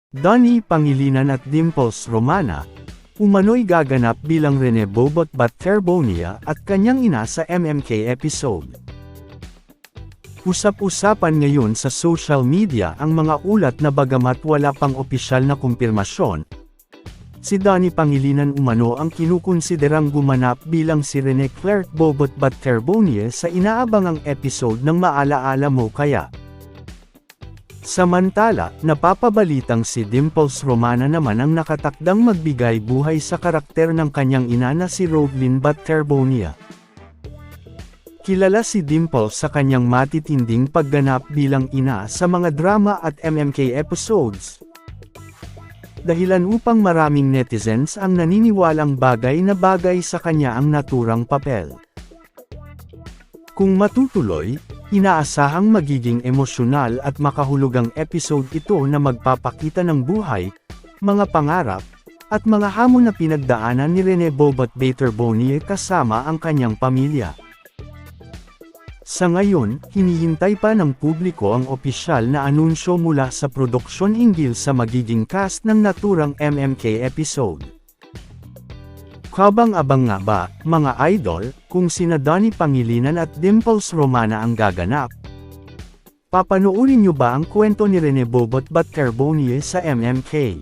Donnie Pangilinan at Dimples Romana, umano'y gaganap bilang Rene Bobot Bat-Terbonia at kanyang ina sa MMK episode. Usap-usapan ngayon sa social media ang mga ulat na bagamat wala pang opisyal na kumpirmasyon, si Donnie Pangilinan umano ang kinukonsiderang gumanap bilang si Rene Claire Bobot Bat-Terbonia sa inaabangang episode ng Maalaala Mo Kaya. Samantala, napapabalitang si Dimples Romana naman ang nakatakdang magbigay buhay sa karakter ng kanyang ina na si Roblyn Bat-Terbonia. Kilala si Dimples sa kanyang matitinding pagganap bilang ina sa mga drama at MMK episodes. Dahilan upang maraming netizens ang naniniwalang bagay na bagay sa kanya ang naturang papel. Kung matutuloy, inaasahang magiging emosyonal at makahulugang episode ito na magpapakita ng buhay, mga pangarap, at mga hamon na pinagdaanan ni Rene Bobot Bat-Terbonia kasama ang kanyang pamilya. Sa ngayon, hinihintay pa ng publiko ang opisyal na anunsyo mula sa produksyon hinggil sa magiging cast ng naturang MMK episode. Kabang-abang nga ba, mga idol, kung sina Donnie Pangilinan at Dimples Romana ang gaganap? Papanoorin nyo ba ang kwento ni Rene Bobot Bat-Terbonia sa MMK?